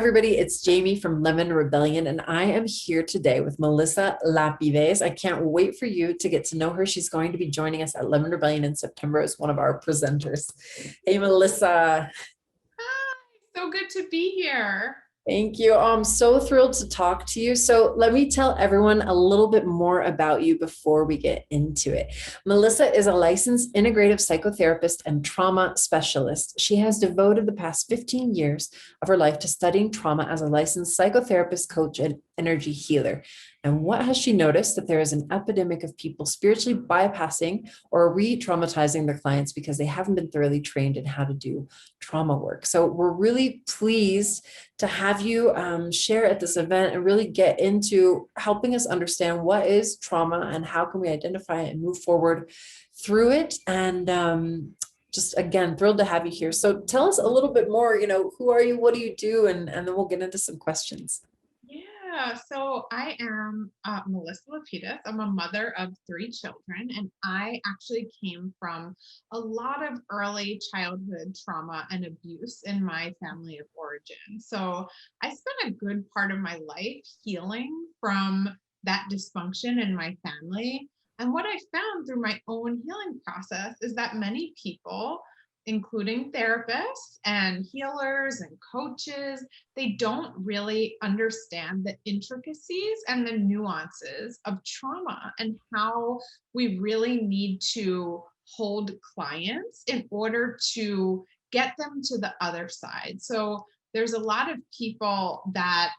everybody. It's Jamie from Lemon Rebellion, and I am here today with Melissa Lapides. I can't wait for you to get to know her. She's going to be joining us at Lemon Rebellion in September as one of our presenters. Hey, Melissa. Hi, so good to be here. Thank you. I'm so thrilled to talk to you. So, let me tell everyone a little bit more about you before we get into it. Melissa is a licensed integrative psychotherapist and trauma specialist. She has devoted the past 15 years of her life to studying trauma as a licensed psychotherapist, coach, and energy healer. And what has she noticed? That there is an epidemic of people spiritually bypassing or re traumatizing their clients because they haven't been thoroughly trained in how to do trauma work. So, we're really pleased to have you share at this event and really get into helping us understand what is trauma and how can we identify it and move forward through it. And just again, thrilled to have you here. So tell us a little bit more, who are you, what do you do? And then we'll get into some questions. Yeah, so I am Melissa Lapides. I'm a mother of 3 children, and I actually came from a lot of early childhood trauma and abuse in my family of origin. So I spent a good part of my life healing from that dysfunction in my family. And what I found through my own healing process is that many people, including therapists and healers and coaches, they don't really understand the intricacies and the nuances of trauma and how we really need to hold clients in order to get them to the other side. So there's a lot of people that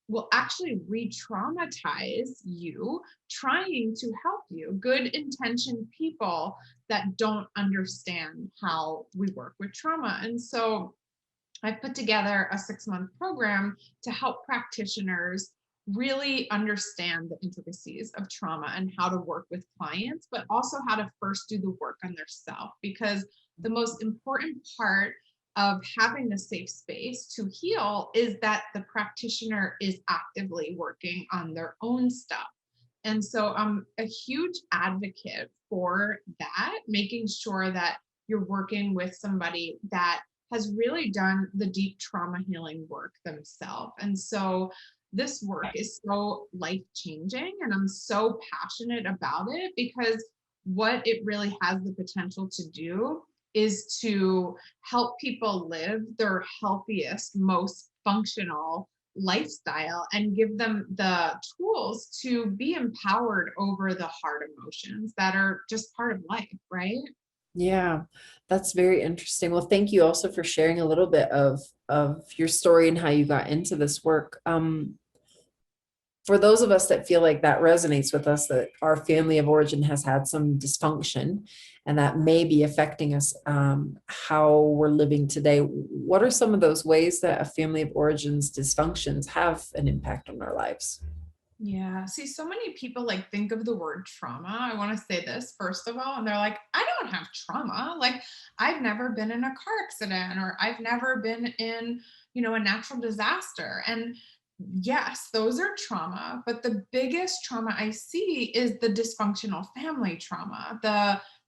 will actually re-traumatize you trying to help you. Good intentioned people that don't understand how we work with trauma. And so I put together a 6-month program to help practitioners really understand the intricacies of trauma and how to work with clients, but also how to first do the work on their self. Because the most important part of having a safe space to heal is that the practitioner is actively working on their own stuff. And so I'm a huge advocate for that, making sure that you're working with somebody that has really done the deep trauma healing work themselves. And so this work is so life changing, and I'm so passionate about it because what it really has the potential to do is to help people live their healthiest, most functional lifestyle and give them the tools to be empowered over the hard emotions that are just part of life, right? Yeah, that's very interesting. Well, thank you also for sharing a little bit of your story and how you got into this work. For those of us that feel like that resonates with us, that our family of origin has had some dysfunction and that may be affecting us, how we're living today, what are some of those ways that a family of origins dysfunctions have an impact on our lives? Yeah. See, so many people like think of the word trauma. I want to say this first of all, and they're like, I don't have trauma. Like, I've never been in a car accident or I've never been in, a natural disaster. And yes, those are trauma, but the biggest trauma I see is the dysfunctional family trauma,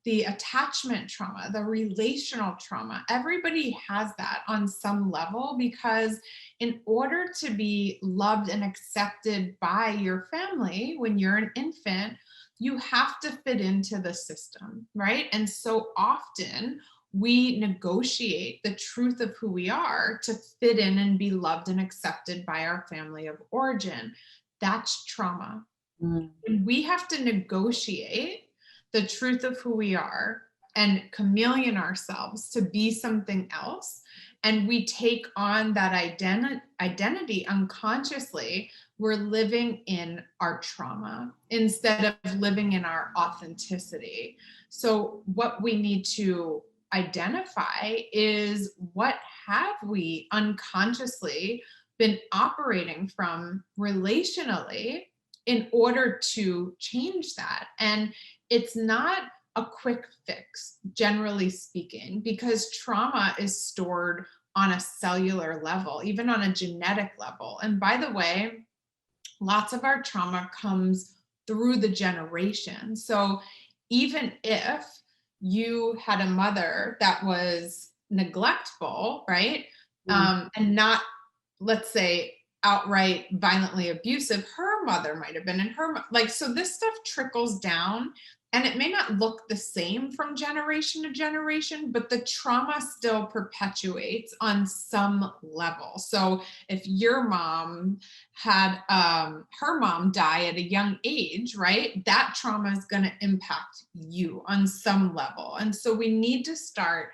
the attachment trauma, the relational trauma. Everybody has that on some level because in order to be loved and accepted by your family when you're an infant, you have to fit into the system, right? And so often we negotiate the truth of who we are to fit in and be loved and accepted by our family of origin. That's trauma. Mm. And we have to negotiate the truth of who we are and chameleon ourselves to be something else. And we take on that identity unconsciously. We're living in our trauma instead of living in our authenticity. So what we need to identify is, what have we unconsciously been operating from relationally in order to change that? And it's not a quick fix, generally speaking, because trauma is stored on a cellular level, even on a genetic level. And by the way, lots of our trauma comes through the generation. So even if you had a mother that was neglectful, right? And not let's say, outright violently abusive, her mother might have been, and like, so this stuff trickles down, and it may not look the same from generation to generation, but the trauma still perpetuates on some level. So if your mom had her mom die at a young age, right, that trauma is going to impact you on some level. And so we need to start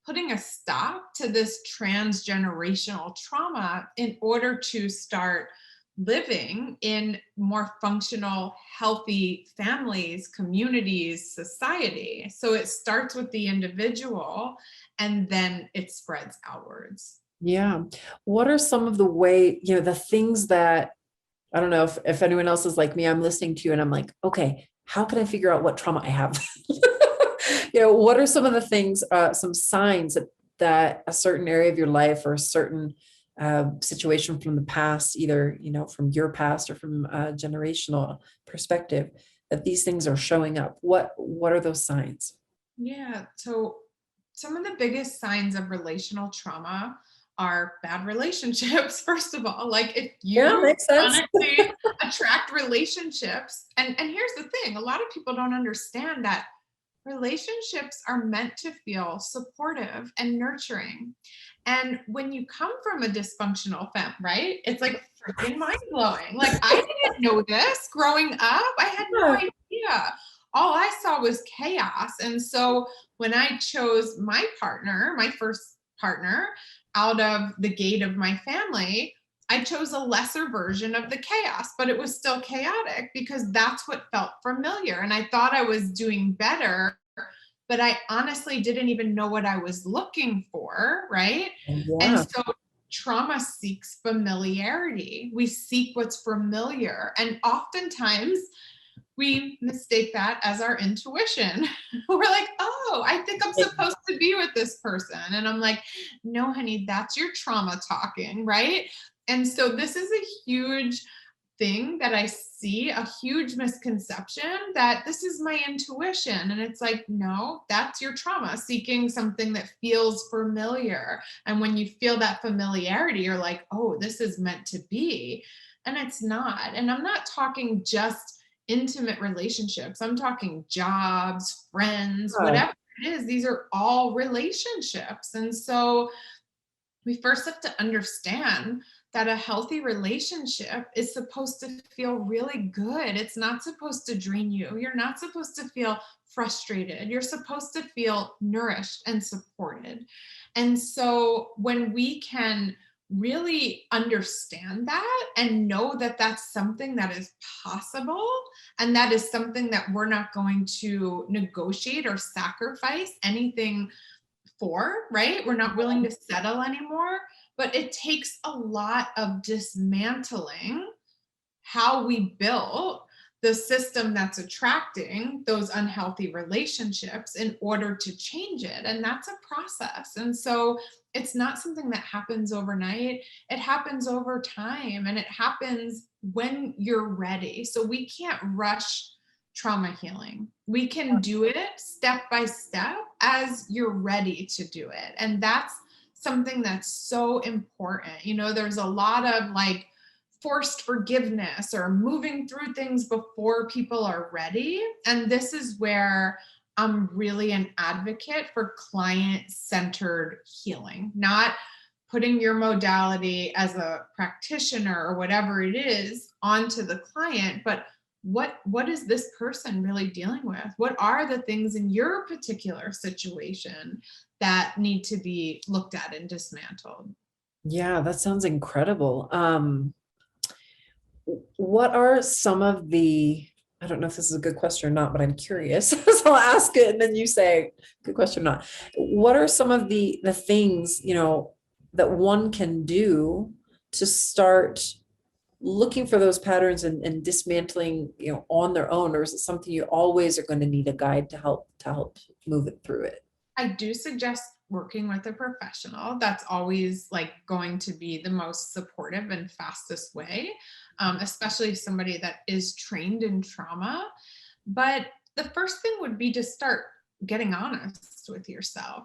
putting a stop to this transgenerational trauma in order to start living in more functional, healthy families, communities, society. So it starts with the individual and then it spreads outwards. Yeah. What are some of the the things that, I don't know if anyone else is like me, I'm listening to you and I'm like, okay, how can I figure out what trauma I have? What are some of the things, some signs that a certain area of your life or a certain situation from the past, either, from your past or from a generational perspective, that these things are showing up? What are those signs? Yeah. So some of the biggest signs of relational trauma are bad relationships. First of all, like if Yeah, you makes sense. chronically attract relationships, and here's the thing, a lot of people don't understand that relationships are meant to feel supportive and nurturing. And when you come from a dysfunctional family, right? It's like freaking mind blowing. Like I didn't know this growing up. I had no Yeah. idea. All I saw was chaos. And so when I chose my partner, my first partner, out of the gate of my family, I chose a lesser version of the chaos, but it was still chaotic because that's what felt familiar. And I thought I was doing better, but I honestly didn't even know what I was looking for. Right. And Yeah. so trauma seeks familiarity. We seek what's familiar. And oftentimes we mistake that as our intuition. We're like, oh, I think I'm supposed to be with this person. And I'm like, no, honey, that's your trauma talking. Right. And so this is a huge thing that I see, a huge misconception that this is my intuition. And it's like, no, that's your trauma seeking something that feels familiar. And when you feel that familiarity, you're like, oh, this is meant to be. And it's not. And I'm not talking just intimate relationships, I'm talking jobs, friends, Yeah. whatever it is. These are all relationships. And so we first have to understand that a healthy relationship is supposed to feel really good. It's not supposed to drain you. You're not supposed to feel frustrated. You're supposed to feel nourished and supported. And so when we can really understand that and know that that's something that is possible and that is something that we're not going to negotiate or sacrifice anything for, right? We're not willing to settle anymore, but it takes a lot of dismantling how we built the system that's attracting those unhealthy relationships in order to change it. And that's a process. And so it's not something that happens overnight. It happens over time and it happens when you're ready. So we can't rush trauma healing. We can do it step by step as you're ready to do it. And that's something that's so important. There's a lot of like forced forgiveness or moving through things before people are ready. And this is where I'm really an advocate for client-centered healing, not putting your modality as a practitioner or whatever it is onto the client, but what is this person really dealing with? What are the things in your particular situation that need to be looked at and dismantled? Yeah, that sounds incredible. What are some of I don't know if this is a good question or not, but I'm curious. So I'll ask it and then you say, good question or not. What are some of the things, that one can do to start looking for those patterns and dismantling, on their own? Or is it something you always are going to need a guide to help move it through it? I do suggest working with a professional. That's always like going to be the most supportive and fastest way, especially somebody that is trained in trauma. But the first thing would be to start getting honest with yourself,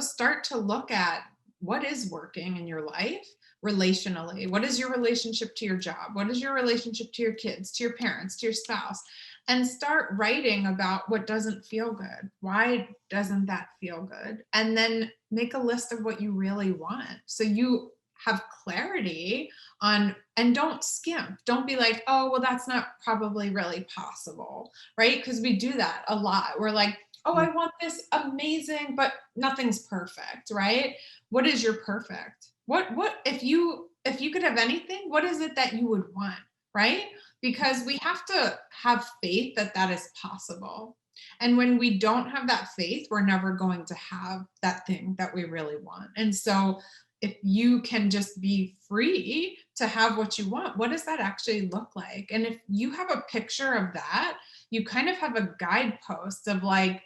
start to look at what is working in your life, relationally? What is your relationship to your job? What is your relationship to your kids, to your parents, to your spouse? And start writing about what doesn't feel good. Why doesn't that feel good? And then make a list of what you really want. So you have clarity on, and don't skimp. Don't be like, oh, well, that's not probably really possible, right? Because we do that a lot. We're like, oh, I want this amazing, but nothing's perfect, right? What is your perfect? What if you could have anything, what is it that you would want, right? Because we have to have faith that that is possible. And when we don't have that faith, we're never going to have that thing that we really want. And so if you can just be free to have what you want, what does that actually look like? And if you have a picture of that, you kind of have a guidepost of like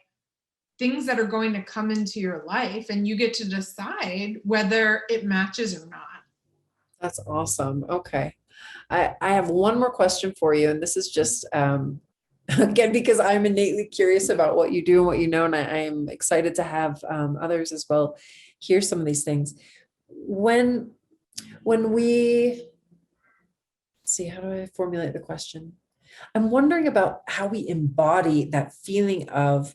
things that are going to come into your life, and you get to decide whether it matches or not. That's awesome. Okay. I have one more question for you, and this is just again because I'm innately curious about what you do and what you know, and I am excited to have others as well hear some of these things. When we see, how do I formulate the question? I'm wondering about how we embody that feeling of,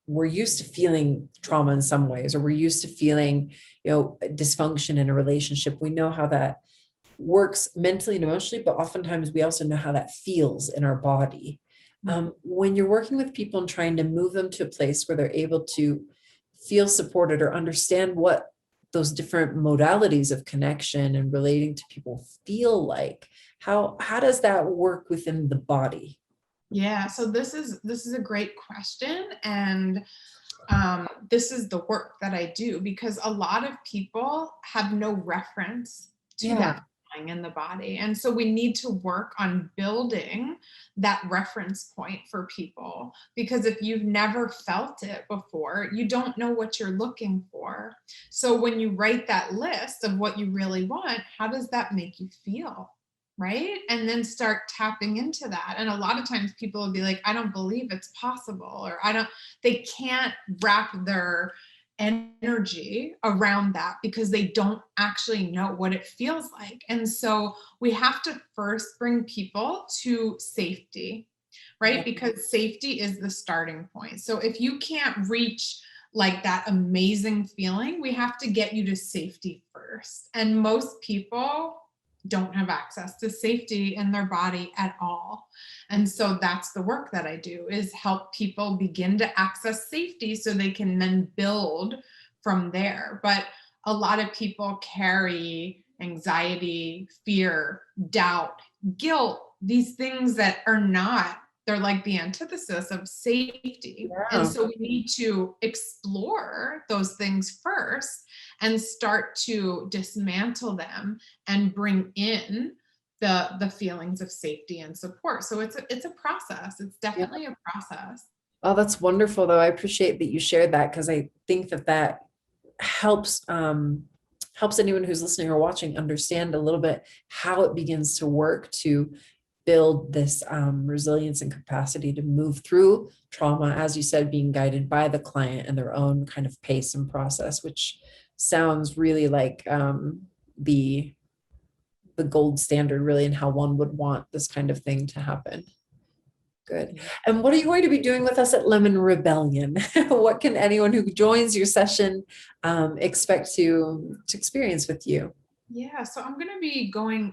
we're used to feeling trauma in some ways, or we're used to feeling, dysfunction in a relationship. We know how that works mentally and emotionally, but oftentimes we also know how that feels in our body. When you're working with people and trying to move them to a place where they're able to feel supported or understand what those different modalities of connection and relating to people feel like, how does that work within the body? Yeah, so this is a great question, and this is the work that I do because a lot of people have no reference to Yeah. that feeling in the body. And so we need to work on building that reference point for people because if you've never felt it before, you don't know what you're looking for. So when you write that list of what you really want, how does that make you feel? Right? And then start tapping into that. And a lot of times people will be like, I don't believe it's possible, or they can't wrap their energy around that because they don't actually know what it feels like. And so we have to first bring people to safety, right? Because safety is the starting point. So if you can't reach like that amazing feeling, we have to get you to safety first. And most people don't have access to safety in their body at all. And so that's the work that I do, is help people begin to access safety so they can then build from there. But a lot of people carry anxiety, fear, doubt, guilt, these things that are not, they're like the antithesis of safety. Yeah. And so we need to explore those things first and start to dismantle them and bring in the feelings of safety and support. So it's a process. It's definitely a process. Oh, that's wonderful, though. I appreciate that you shared that because I think that helps anyone who's listening or watching understand a little bit how it begins to work to build this resilience and capacity to move through trauma, as you said, being guided by the client and their own kind of pace and process, which sounds really like the gold standard, really, and how one would want this kind of thing to happen. Good. And what are you going to be doing with us at Lemon Rebellion? What can anyone who joins your session expect to experience with you? Yeah, so I'm going to be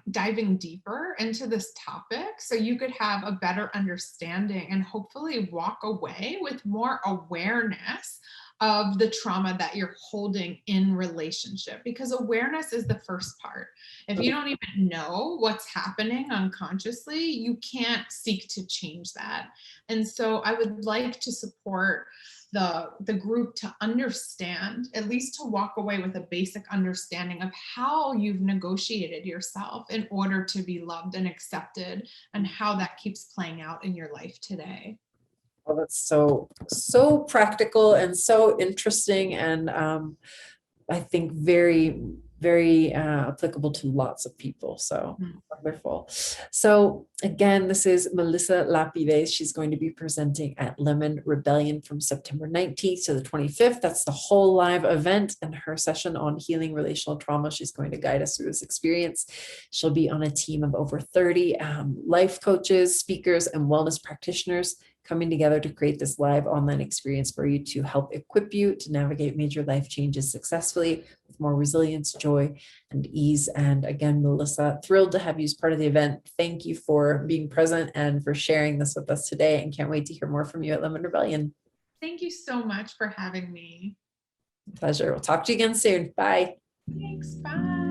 diving deeper into this topic so you could have a better understanding and hopefully walk away with more awareness of the trauma that you're holding in relationship, because awareness is the first part. If you don't even know what's happening unconsciously, you can't seek to change that. And so I would like to support the group to understand, at least to walk away with a basic understanding of how you've negotiated yourself in order to be loved and accepted, and how that keeps playing out in your life today. Well, that's so practical and so interesting, and I think very very applicable to lots of people. So Mhm. wonderful. So again, this is Melissa Lapides. She's going to be presenting at Lemon Rebellion from September 19th to the 25th. That's the whole live event, and her session on healing relational trauma. She's going to guide us through this experience. She'll be on a team of over 30 life coaches, speakers, and wellness practitioners coming together to create this live online experience for you to help equip you to navigate major life changes successfully with more resilience, joy, and ease. And again, Melissa, thrilled to have you as part of the event. Thank you for being present and for sharing this with us today, and can't wait to hear more from you at Lemon Rebellion. Thank you so much for having me. Pleasure. We'll talk to you again soon. Bye. Thanks. Bye.